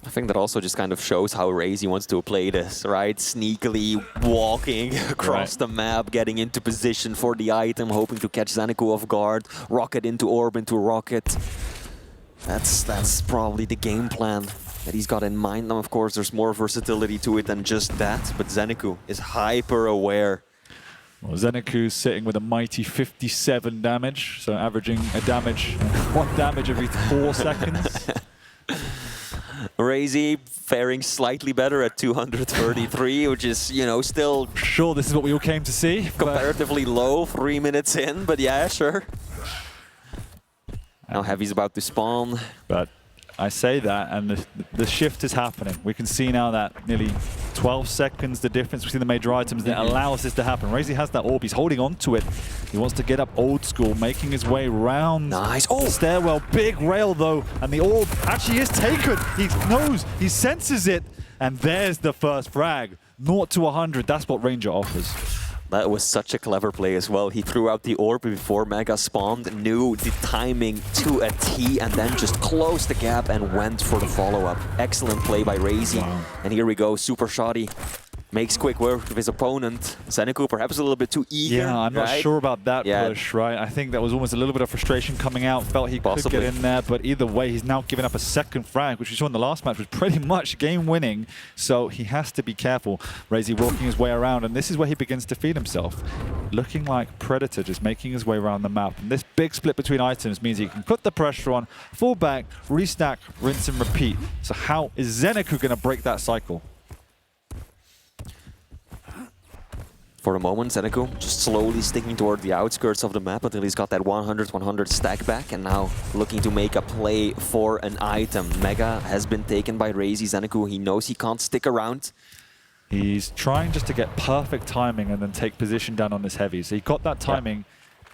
I think that also just kind of shows how RAISY wants to play this, right? Sneakily walking across the map, getting into position for the item, hoping to catch Zenaku off guard, rocket into orb, into rocket. That's probably the game plan that he's got in mind. Now, of course, there's more versatility to it than just that, but Zenaku is hyper aware. Well, Zenaku's sitting with a mighty 57 damage, so averaging a damage, 1 damage every 4 seconds. RAISY faring slightly better at 233, which is, you know, still Sure, this is what we all came to see. comparatively low 3 minutes in, but yeah, sure. Now Heavy's about to spawn. But I say that, and the shift is happening. We can see now that nearly 12 seconds, the difference between the major items that allows this to happen. RAISY has that orb, he's holding on to it. He wants to get up old school, making his way round Nice. the stairwell. Big rail though, and the orb actually is taken. He knows, he senses it, and there's the first frag. 0 to 100, that's what Ranger offers. That was such a clever play as well. He threw out the orb before Mega spawned, knew the timing to a T, and then just closed the gap and went for the follow-up. Excellent play by RAISY. Wow. And here we go, super shoddy. Makes quick work of his opponent. Zenaku perhaps a little bit too eager. Yeah, I'm not sure about that push, right? I think that was almost a little bit of frustration coming out. Felt he could get in there, but either way, he's now given up a second frag, which we saw in the last match was pretty much game-winning. So he has to be careful. RAISY walking his way around, and this is where he begins to feed himself. Looking like Predator, just making his way around the map. And this big split between items means he can put the pressure on, fall back, restack, rinse and repeat. So how is Zenaku going to break that cycle? For a moment, Zenaku just slowly sticking toward the outskirts of the map until he's got that 100-100 stack back, and now looking to make a play for an item. Mega has been taken by RAISY. Zenaku, he knows he can't stick around. He's trying just to get perfect timing and then take position down on this heavy. So he got that timing,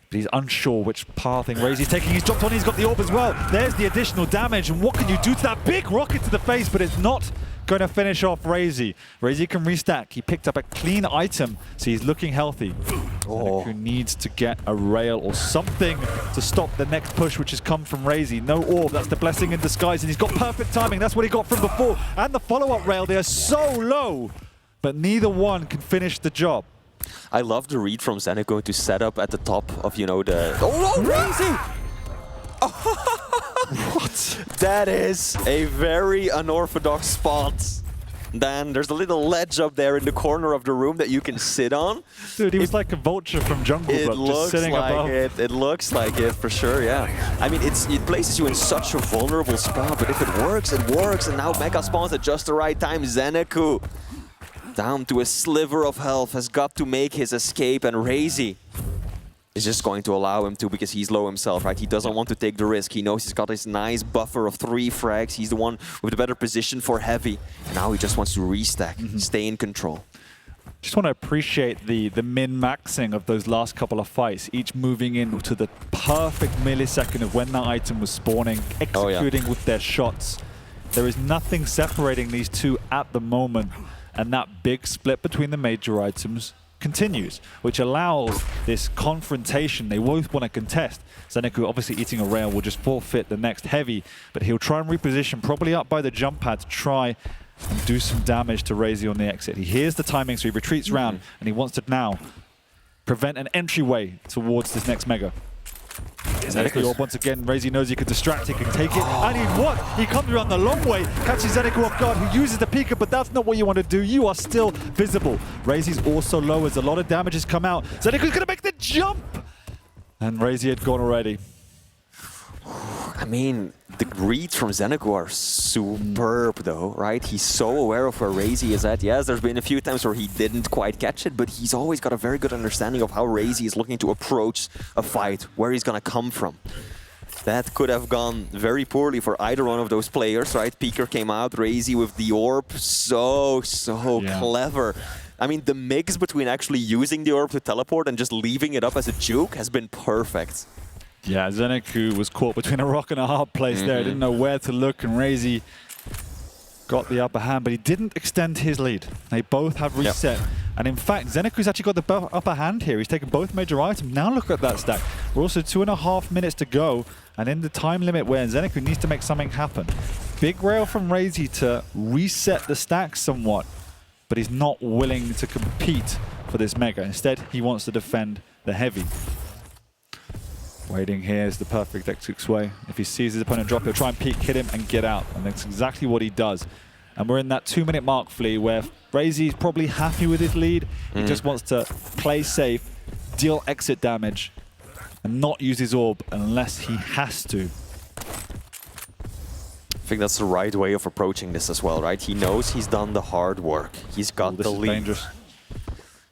but he's unsure which pathing RAISY's taking. He's dropped on, he's got the orb as well. There's the additional damage, and what can you do to that big rocket to the face? But it's not going to finish off RAISY. RAISY can restack. He picked up a clean item, so he's looking healthy. Zenaku needs to get a rail or something to stop the next push, which has come from RAISY. No orb, that's the blessing in disguise, and he's got perfect timing. That's what he got from before. And the follow-up rail, they are so low, but neither one can finish the job. I love the read from Zenaku to set up at the top of, you know, the... Oh, no, RAISY! What? That is a very unorthodox spot. Then there's a little ledge up there in the corner of the room that you can sit on. Dude, he was like a vulture from Jungle Book, just sitting above. It looks like it, for sure, yeah. I mean, it places you in such a vulnerable spot, but if it works, it works. And now Mega spawns at just the right time. Zenaku, down to a sliver of health, has got to make his escape, and RAISY is just going to allow him to, because he's low himself, right? He doesn't want to take the risk. He knows he's got this nice buffer of 3 frags. He's the one with the better position for heavy. And now he just wants to restack, stay in control. Just want to appreciate the min-maxing of those last couple of fights, each moving in to the perfect millisecond of when that item was spawning, executing with their shots. There is nothing separating these two at the moment, and that big split between the major items continues, which allows this confrontation. They both want to contest. Zenaku obviously eating a rail will just forfeit the next heavy, but he'll try and reposition, probably up by the jump pad to try and do some damage to RAISY on the exit. He hears the timing, so he retreats round, and he wants to now prevent an entryway towards this next Mega. Zenaku once again, RAISY knows he can distract, he can take it, and he comes around the long way, catches Zenaku off guard, who uses the Pika, but that's not what you want to do. You are still visible. RAISY's also low as a lot of damage has come out. Zenaku's going to make the jump! And RAISY had gone already. I mean, the reads from Zenaku are superb though, right? He's so aware of where RAISY is at. Yes, there's been a few times where he didn't quite catch it, but he's always got a very good understanding of how RAISY is looking to approach a fight, where he's gonna come from. That could have gone very poorly for either one of those players, right? Peeker came out, RAISY with the orb, so clever. I mean, the mix between actually using the orb to teleport and just leaving it up as a juke has been perfect. Yeah, Zenaku was caught between a rock and a hard place there. Didn't know where to look, and RAISY got the upper hand, but he didn't extend his lead. They both have reset. And in fact, Zenaku's actually got the upper hand here. He's taken both major items. Now look at that stack. We're also 2.5 minutes to go, and in the time limit where Zenaku needs to make something happen. Big rail from RAISY to reset the stack somewhat, but he's not willing to compete for this Mega. Instead, he wants to defend the heavy. Waiting here is the perfect X6 way. If he sees his opponent drop, he'll try and peek, hit him, and get out. And that's exactly what he does. And we're in that 2-minute mark, Flea, where RAISY is probably happy with his lead. He just wants to play safe, deal exit damage, and not use his orb unless he has to. I think that's the right way of approaching this as well, right? He knows he's done the hard work. He's got the lead. Dangerous.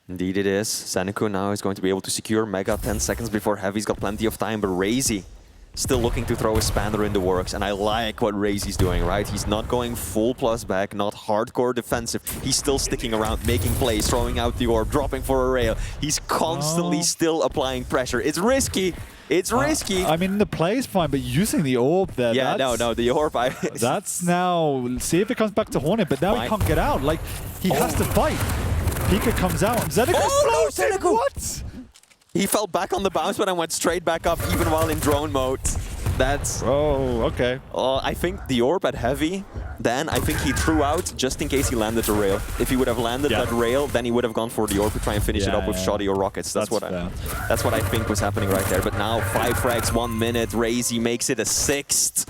Indeed it is. Zenaku now is going to be able to secure Mega 10 seconds before Heavy's got plenty of time, but RAISY still looking to throw a spanner in the works, and I like what RAISY's doing, right? He's not going full plus back, not hardcore defensive. He's still sticking around, making plays, throwing out the orb, dropping for a rail. He's constantly still applying pressure. It's risky. It's risky. I mean, the play is fine, but using the orb there, yeah, no, the orb. That's now, see if it comes back to Hornet, but now he can't get out. Like, he has to fight. Pika comes out, and Zenaku Zenaku! What? He fell back on the bounce, but then went straight back up, even while in drone mode. That's... Oh, okay. I think the orb at Heavy, then I think he threw out just in case he landed the rail. If he would have landed that rail, then he would have gone for the orb to try and finish it up with shoddy or rockets. That's what I think was happening right there. But now 5 frags, 1 minute, RAISY makes it a 6th.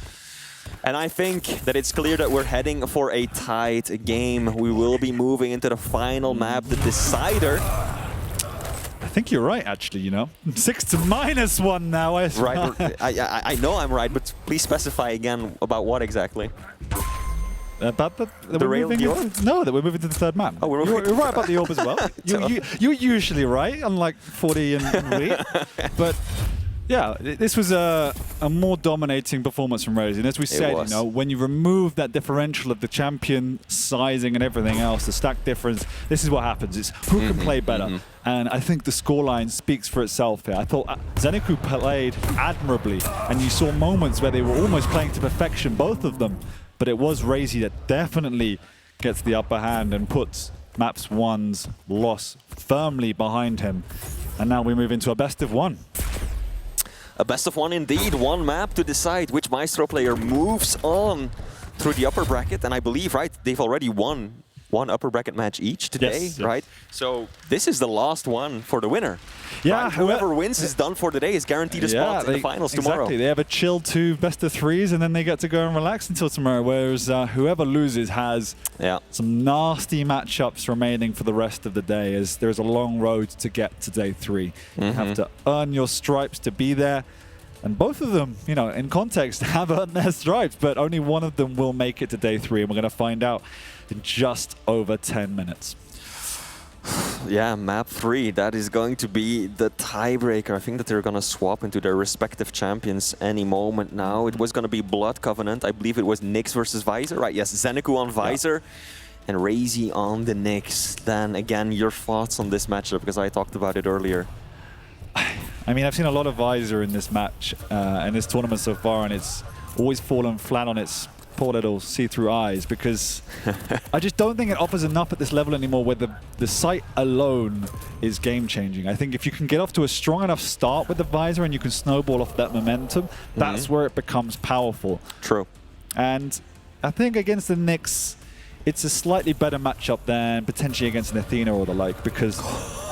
And I think that it's clear that we're heading for a tight game. We will be moving into the final map, the decider. I think you're right, actually, you know. 6 to -1 now. Right, I know I'm right, but please specify again about what exactly. About the rail, the orb? No, that we're moving to the 3rd map. Oh, you're right about the orb as well. You're usually right, unlike 40 and we. But yeah, this was a more dominating performance from RAISY. And as we said, you know, when you remove that differential of the champion sizing and everything else, the stack difference, this is what happens. It's who can play better. And I think the scoreline speaks for itself here. I thought Zenaku played admirably, and you saw moments where they were almost playing to perfection, both of them. But it was RAISY that definitely gets the upper hand and puts Maps 1's loss firmly behind him. And now we move into a best of 1. A best of 1 indeed, 1 map to decide which Maestro player moves on through the upper bracket. And I believe, right, they've already won 1 upper bracket match each today, right? So this is the last one for the winner. Yeah, right? Whoever wins is done for the day, is guaranteed a spot in the finals tomorrow. Exactly, they have a chill 2 best of 3s, and then they get to go and relax until tomorrow, whereas whoever loses has some nasty matchups remaining for the rest of the day, as there's a long road to get to day 3. You have to earn your stripes to be there. And both of them, you know, in context, have earned their stripes, but only one of them will make it to day 3, and we're going to find out in just over 10 minutes. Yeah, map 3, that is going to be the tiebreaker. I think that they're going to swap into their respective champions any moment now. It was going to be Blood Covenant. I believe it was Nyx versus Visor, right? Yes, Zenaku on Visor and RAISY on the Nyx. Then again, your thoughts on this matchup, because I talked about it earlier. I mean, I've seen a lot of Visor in this match and this tournament so far, and it's always fallen flat on its poor little see-through eyes, because I just don't think it offers enough at this level anymore where the sight alone is game-changing. I think if you can get off to a strong enough start with the visor and you can snowball off that momentum, that's where it becomes powerful. True. And I think against the Knicks, it's a slightly better matchup than potentially against an Athena or the like, because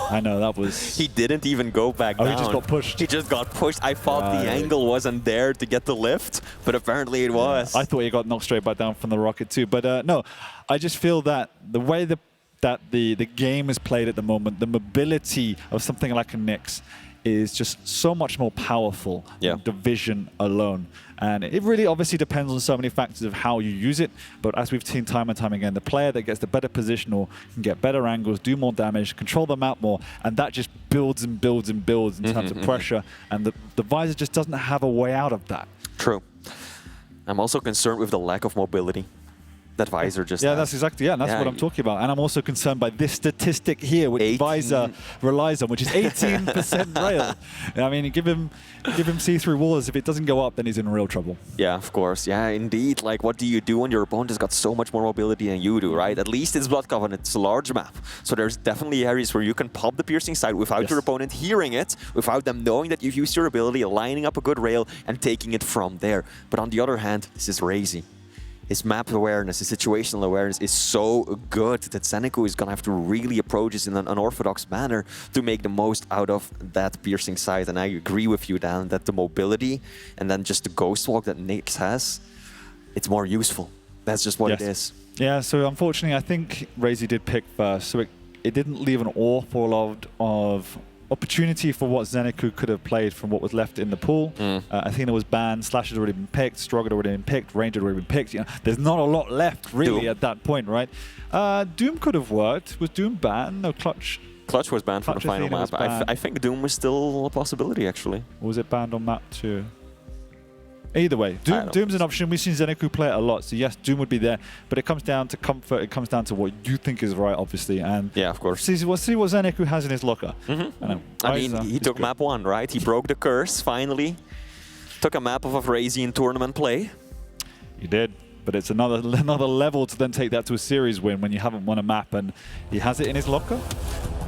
I know that was... He didn't even go back down. He just got pushed. He just got pushed. I thought the angle wasn't there to get the lift, but apparently it was. I thought he got knocked straight back down from the rocket too. But no, I just feel that the way that the game is played at the moment, the mobility of something like a Knicks is just so much more powerful than division alone. And it really obviously depends on so many factors of how you use it. But as we've seen time and time again, the player that gets the better positional can get better angles, do more damage, control the map more, and that just builds and builds and builds in terms of pressure. And the visor just doesn't have a way out of that. True. I'm also concerned with the lack of mobility that visor just has. That's exactly, and that's what I'm talking about. And I'm also concerned by this statistic here, which visor relies on, which is 18% rail. I mean, give him see-through walls. If it doesn't go up, then he's in real trouble. Yeah, of course. Yeah, indeed. Like, what do you do when your opponent has got so much more mobility than you do, right? At least it's Blood Covenant. It's a large map. So there's definitely areas where you can pop the piercing sight without your opponent hearing it, without them knowing that you've used your ability, lining up a good rail, and taking it from there. But on the other hand, this is RAISY. His map awareness, his situational awareness is so good that Zenaku is going to have to really approach this in an unorthodox manner to make the most out of that piercing sight. And I agree with you, Dan, that the mobility and then just the ghost walk that Nyx has, it's more useful. That's just what it is. Yeah, so unfortunately, I think RAISY did pick first, so it didn't leave an awful lot of opportunity for what Zenaku could have played from what was left in the pool. Athena was banned, Slash had already been picked, Strog had already been picked, Range had already been picked. You know, there's not a lot left really at that point, right? Doom could have worked. Was Doom banned? No, Clutch. Clutch was banned from the final map. I think Doom was still a possibility, actually. Or was it banned on map 2? Either way, Doom's an option. We've seen Zenaku play it a lot, so yes, Doom would be there. But it comes down to comfort. It comes down to what you think is right, obviously. And yeah, of course. See what Zenaku has in his locker. I mean, he took map 1, right? He broke the curse, finally. Took a map off of RAISY in tournament play. He did. But it's another level to then take that to a series win when you haven't won a map. And he has it in his locker,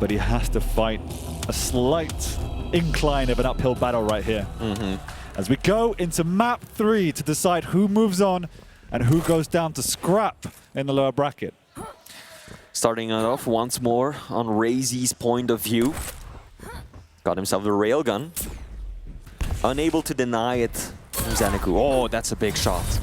but he has to fight a slight incline of an uphill battle right here. As we go into map 3 to decide who moves on and who goes down to scrap in the lower bracket. Starting it off once more on RAISY's point of view. Got himself the railgun. Unable to deny it from Zenaku. Oh, that's a big shot.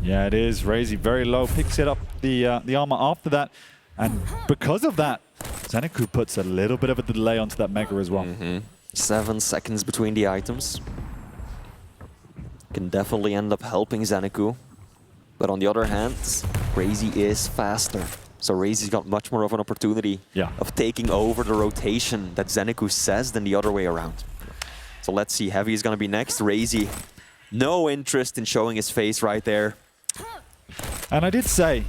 Yeah, it is. RAISY very low, picks it up the armor after that. And because of that, Zenaku puts a little bit of a delay onto that Mega as well. 7 seconds between the items. Can definitely end up helping Zenaku. But on the other hand, RAISY is faster. So RAISY's got much more of an opportunity of taking over the rotation that Zenaku says than the other way around. So let's see, Heavy is going to be next. RAISY, no interest in showing his face right there. And I did say,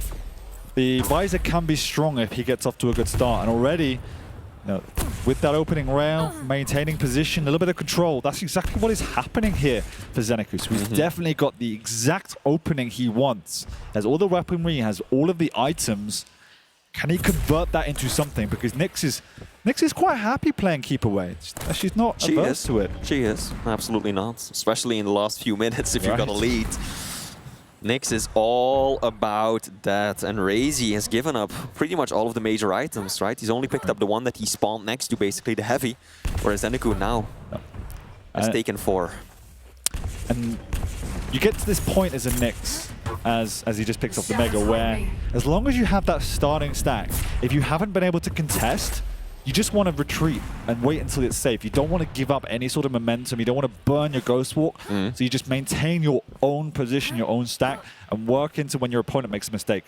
the visor can be strong if he gets off to a good start. And already, you know, with that opening rail, maintaining position, a little bit of control, that's exactly what is happening here for Zenaku. So he's definitely got the exact opening he wants. Has all the weaponry, has all of the items. Can he convert that into something? Because Nyx is quite happy playing keep away. She's not averse to it. She is, absolutely not. Especially in the last few minutes if you've got a lead. Nyx is all about that, and RAISY has given up pretty much all of the major items, right? He's only picked up the one that he spawned next to, basically the Heavy, whereas Zenaku now has taken 4. And you get to this point as a Nyx, as he just picks up the Mega, where as long as you have that starting stack, if you haven't been able to contest, you just want to retreat and wait until it's safe. You don't want to give up any sort of momentum. You don't want to burn your Ghost Walk. So you just maintain your own position, your own stack, and work into when your opponent makes a mistake.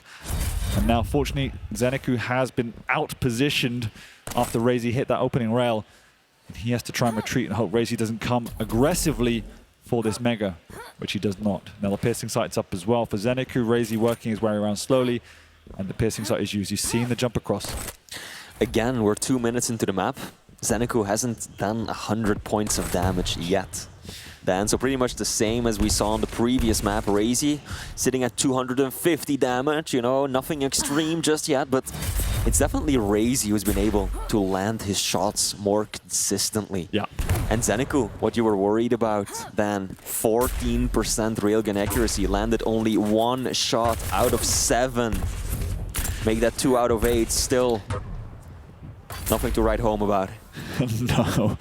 And now, fortunately, Zenaku has been out-positioned after RAISY hit that opening rail. And he has to try and retreat and hope RAISY doesn't come aggressively for this Mega, which he does not. Now the piercing sight's up as well for Zenaku. RAISY working his way around slowly, and the piercing sight is used. You've seen the jump across. Again, we're 2 minutes into the map. Zenaku hasn't done 100 points of damage yet. then. So pretty much the same as we saw on the previous map. RAISY sitting at 250 damage, you know, nothing extreme just yet, but it's definitely RAISY who's been able to land his shots more consistently. Yeah. And Zenaku, what you were worried about then, 14% railgun accuracy, landed only 1 shot out of 7. Make that 2 out of 8, still nothing to write home about. No,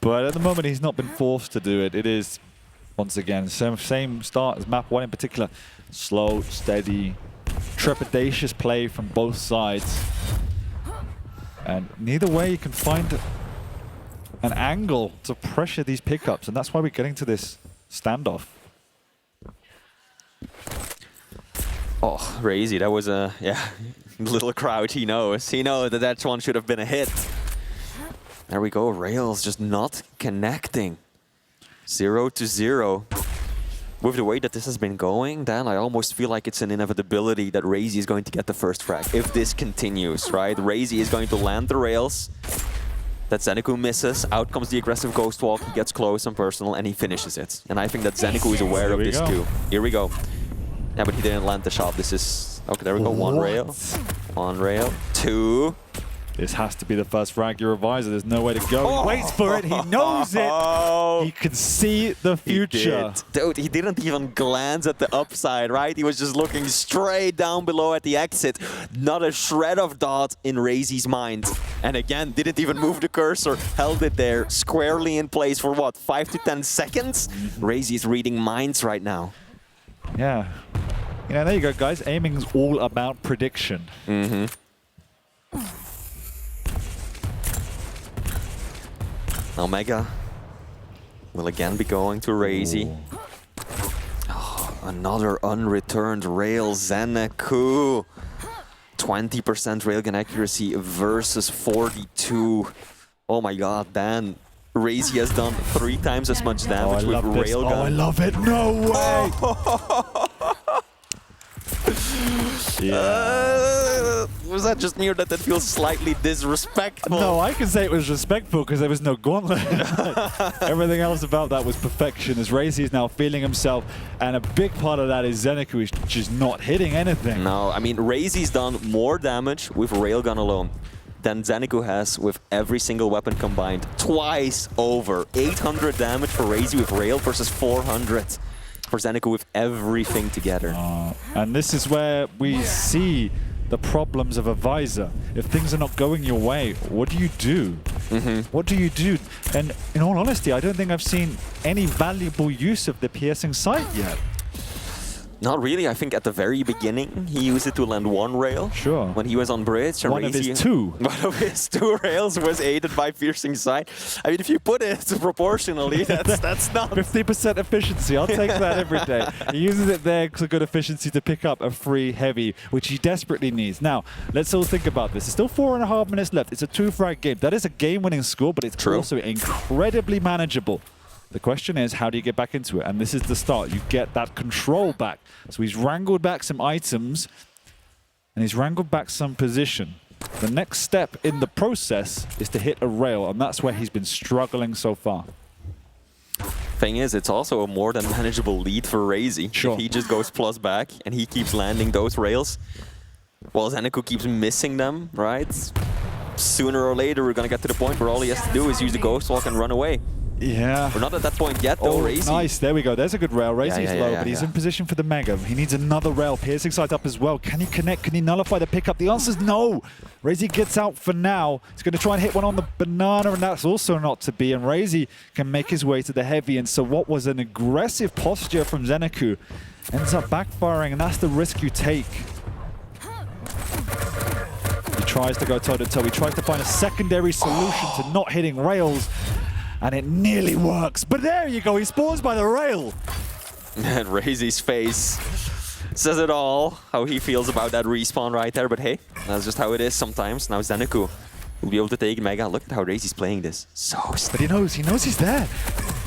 but at the moment he's not been forced to do it. It is, once again, same start as map 1 in particular. Slow, steady, trepidatious play from both sides. And neither way you can find an angle to pressure these pickups, and that's why we're getting to this standoff. Oh, RAISY, that was a, little crowd, he knows. He knows that that one should have been a hit. There we go, Rails just not connecting. 0-0. With the way that this has been going, Dan, I almost feel like it's an inevitability that RAISY is going to get the first frag if this continues, right? RAISY is going to land the rails. That Zenaku misses, out comes the aggressive Ghost Walk, he gets close and personal, and he finishes it. And I think that Zenaku is aware of this too. Here we go. Yeah, but he didn't land the shot. This is... Okay, there we go. One rail. 1 rail. 2. This has to be the first frag, your revisor. There's no way to go. He waits for it. He knows it. He can see the future. Dude, he didn't even glance at the upside, right? He was just looking straight down below at the exit. Not a shred of doubt in RAISY's mind. And again, didn't even move the cursor. Held it there squarely in place for what, 5 to 10 seconds? RAISY is reading minds right now. Yeah. You know, there you go, guys. Aiming's all about prediction. Omega will again be going to RAISY. Oh, another unreturned rail, Zenaku. 20% railgun accuracy versus 42. Oh my god, Dan. RAISY has done 3 times as much damage with railgun. Oh, I love it. No way. Was that just me or that feels slightly disrespectful? No, I can say it was respectful because there was no gauntlet. Everything else about that was perfection, as RAISY is now feeling himself, and a big part of that is Zenaku is just not hitting anything. No, I mean, RAISY's done more damage with railgun alone than Zenaku has with every single weapon combined. Twice over. 800 damage for RAISY with rail versus 400 for Zenaku with everything together. And this is where we see the problems of a visor. If things are not going your way, what do you do? What do you do? And in all honesty, I don't think I've seen any valuable use of the piercing sight yet. Not really. I think at the very beginning, he used it to land 1 rail. Sure. When he was on bridge. And One of his 2. One of his 2 rails was aided by piercing sight. I mean, if you put it proportionally, that's not... 50% efficiency. I'll take that every day. He uses it there for good efficiency to pick up a free heavy, which he desperately needs. Now, let's all think about this. There's still 4.5 minutes left. It's a 2-frag game. That is a game-winning score, but it's also incredibly manageable. The question is, how do you get back into it? And this is the start. You get that control back. So he's wrangled back some items, and he's wrangled back some position. The next step in the process is to hit a rail, and that's where he's been struggling so far. Thing is, it's also a more than manageable lead for RAISY. Sure. If he just goes plus back, and he keeps landing those rails, while Zenaku keeps missing them, right? Sooner or later, we're going to get to the point where all he has to do is use the Ghost Walk and run away. Yeah. We're not at that point yet, though, RAISY. Nice. There we go. There's a good rail. RAISY's low, but he's in position for the Mega. He needs another rail. Piercing sight up as well. Can he connect? Can he nullify the pickup? The answer's no. RAISY gets out for now. He's going to try and hit one on the banana, and that's also not to be. And RAISY can make his way to the heavy. And so what was an aggressive posture from Zenaku ends up backfiring, and that's the risk you take. He tries to go toe-to-toe. He tries to find a secondary solution to not hitting rails. And it nearly works. But there you go, he spawns by the rail. And RAISY's face says it all, how he feels about that respawn right there. But hey, that's just how it is sometimes. Now Zenaku will be able to take Mega. Look at how RAISY's playing this. So steady. But he knows he's there.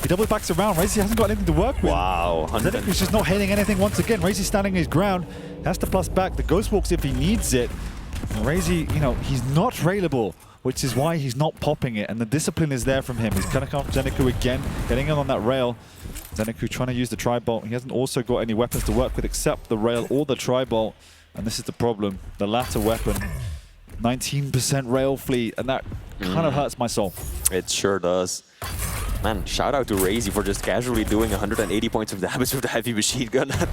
He double backs around. RAISY hasn't got anything to work with. Wow. Zenaku's just not hitting anything once again. RAISY's standing his ground. Has to plus back. The Ghost Walks if he needs it. And RAISY, you know, he's not railable which is why he's not popping it. And the discipline is there from him. He's going to come from Zenaku again, getting in on that rail. Zenaku trying to use the tri-bolt. He hasn't also got any weapons to work with except the rail or the tri-bolt. And this is the problem. The latter weapon, 19% rail fleet, and that kind of hurts my soul. It sure does. Man, shout out to RAISY for just casually doing 180 points of damage with the heavy machine gun at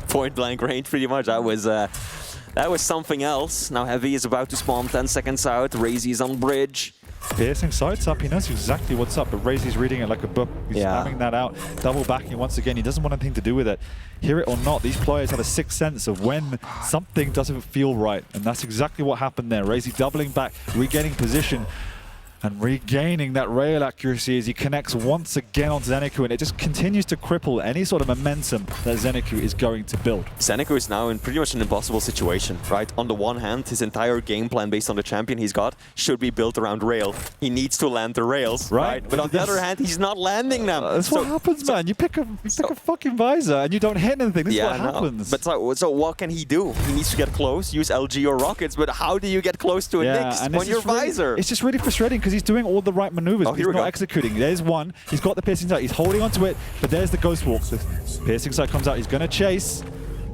point blank range pretty much. That was something else. Now Heavy is about to spawn 10 seconds out. RAISY is on bridge. Piercing sights up, he knows exactly what's up, but RAISY's reading it like a book. He's spamming that out, double backing once again. He doesn't want anything to do with it. Hear it or not, these players have a sixth sense of when something doesn't feel right, and that's exactly what happened there. RAISY doubling back, regaining position, and regaining that rail accuracy as he connects once again on Zenaku, and it just continues to cripple any sort of momentum that Zenaku is going to build. Zenaku is now in pretty much an impossible situation, right? On the one hand, his entire game plan based on the champion he's got should be built around rail. He needs to land the rails, right? But on the other hand, he's not landing them. That's what happens, man. You pick a fucking visor and you don't hit anything. This is what happens. But so what can he do? He needs to get close, use LG or rockets, but how do you get close to a Nyx on your visor? It's just really frustrating because he's doing all the right maneuvers, but he's not executing. There's one. He's got the piercing sight. He's holding onto it, but there's the ghost walk. The piercing sight comes out. He's going to chase,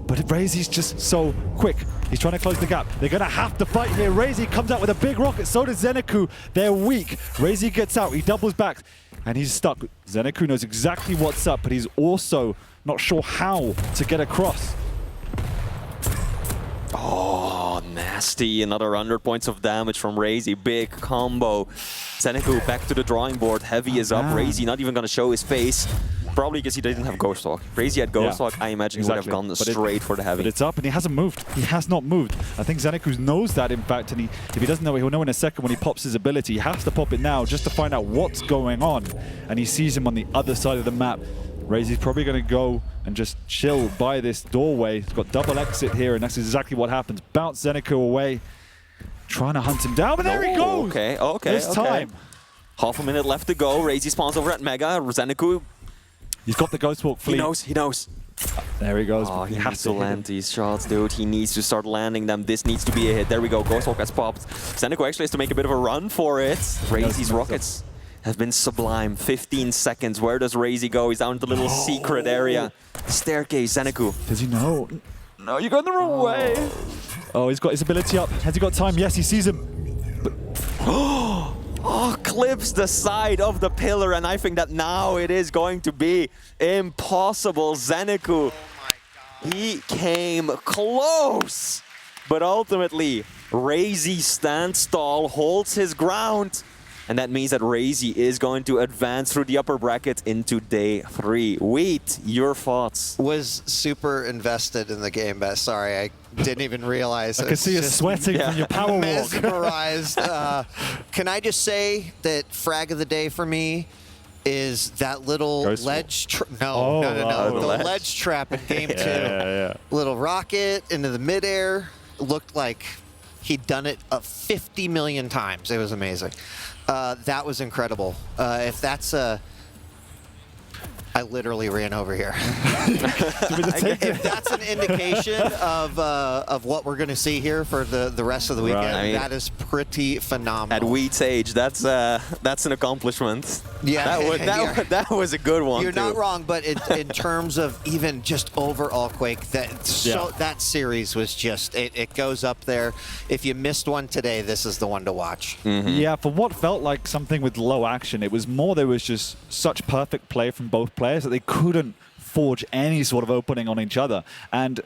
but RAISY's just so quick. He's trying to close the gap. They're going to have to fight here. RAISY comes out with a big rocket. So does Zenaku. They're weak. RAISY gets out. He doubles back, and he's stuck. Zenaku knows exactly what's up, but he's also not sure how to get across. Oh, nasty. Another 100 points of damage from RAISY. Big combo. Zenaku back to the drawing board. Heavy is up. RAISY not even going to show his face. Probably because he didn't have Ghost Walk. RAISY had Ghost Walk, I imagine he would have gone straight for the Heavy. But it's up and he hasn't moved. He has not moved. I think Zenaku knows that, in fact, and if he doesn't know it, he'll know in a second when he pops his ability. He has to pop it now just to find out what's going on. And he sees him on the other side of the map. RAISY's probably going to go and just chill by this doorway. He's got double exit here, and that's exactly what happens. Bounce Zenaku away, trying to hunt him down, but there he goes! Okay, this time. Half a minute left to go. RAISY spawns over at Mega. Zenaku. He's got the Ghost Walk fleet. He knows. There he goes. Oh, he has to land these shots, dude. He needs to start landing them. This needs to be a hit. There we go. Ghost Walk has popped. Zenaku actually has to make a bit of a run for it. RAISY's rockets have been sublime. 15 seconds. Where does RAISY go? He's down in the little secret area. Staircase, Zenaku. Does he know? No, you're going the wrong way. Oh, he's got his ability up. Has he got time? Yes, he sees him. But oh, clips the side of the pillar, and I think that now it is going to be impossible. Zenaku, he came close, but ultimately RAISY stands tall, holds his ground. And that means that RAISY is going to advance through the upper bracket into day 3. Wheat, your thoughts? Was super invested in the game, but sorry, I didn't even realize. I can see you sweating from your power walk. Mesmerized. Can I just say that frag of the day for me is that little ledge no. The ledge trap in game 2. Little rocket into the midair. Looked like he'd done it 50 million times. It was amazing. That was incredible. If that's I literally ran over here. If that's an indication of what we're going to see here for the rest of the weekend, I mean, that is pretty phenomenal. At Wheat's age, that's an accomplishment. Yeah, that was a good one. You're not wrong, but in terms of even just overall Quake, that series was just it goes up there. If you missed one today, this is the one to watch. Yeah, for what felt like something with low action, it was more there was just such perfect play from both players that they couldn't forge any sort of opening on each other. And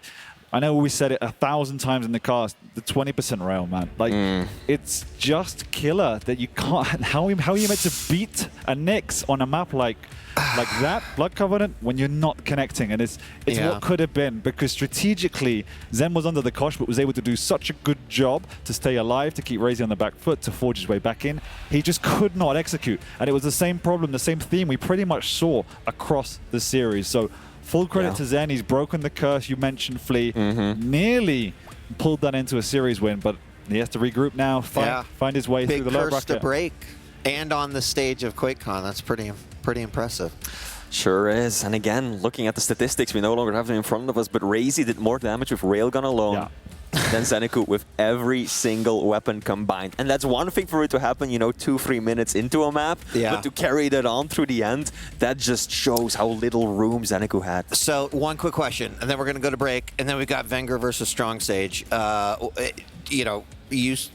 I know we said it 1,000 times in the cast, the 20% rail, man. Like, it's just killer that you can't... How are you meant to beat a Nyx on a map like that, Blood Covenant, when you're not connecting? And it's what could have been, because strategically, Zen was under the cosh, but was able to do such a good job to stay alive, to keep RAISY on the back foot, to forge his way back in. He just could not execute. And it was the same problem, the same theme we pretty much saw across the series. So full credit to Zen. He's broken the curse. You mentioned Flea. Nearly pulled that into a series win, but he has to regroup now, find his way through the lower bracket. Big curse to break, and on the stage of QuakeCon. That's pretty impressive. Sure is. And again, looking at the statistics, we no longer have them in front of us, but RAISY did more damage with Railgun alone than Zenaku with every single weapon combined. And that's one thing for it to happen, you know, 2-3 minutes into a map, Yeah. but to carry that on through the end, that just shows how little room Zenaku had. So one quick question, and then we're going to go to break, and then we've got Wenger versus Strong Sage. You know,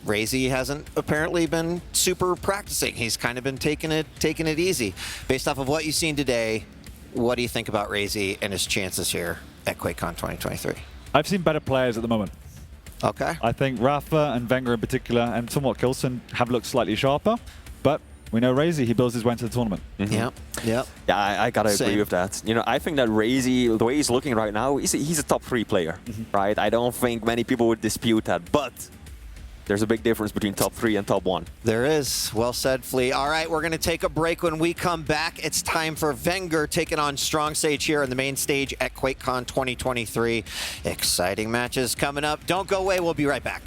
RAISY hasn't apparently been super practicing. He's kind of been taking it easy. Based off of what you've seen today, what do you think about RAISY and his chances here at QuakeCon 2023? I've seen better players at the moment. Okay. I think Rafa and Wenger in particular, and somewhat Kilson, have looked slightly sharper. But we know RAISY, he builds his way into the tournament. Yep. Yeah, I gotta Same. agree with that. You know, I think that RAISY, the way he's looking right now, he's a top 3 player, right? I don't think many people would dispute that, but there's a big difference between top 3 and top 1. There is. Well said, Flea. All right, we're going to take a break. When we come back, it's time for Wenger taking on Strong Sage here on the main stage at QuakeCon 2023. Exciting matches coming up. Don't go away. We'll be right back.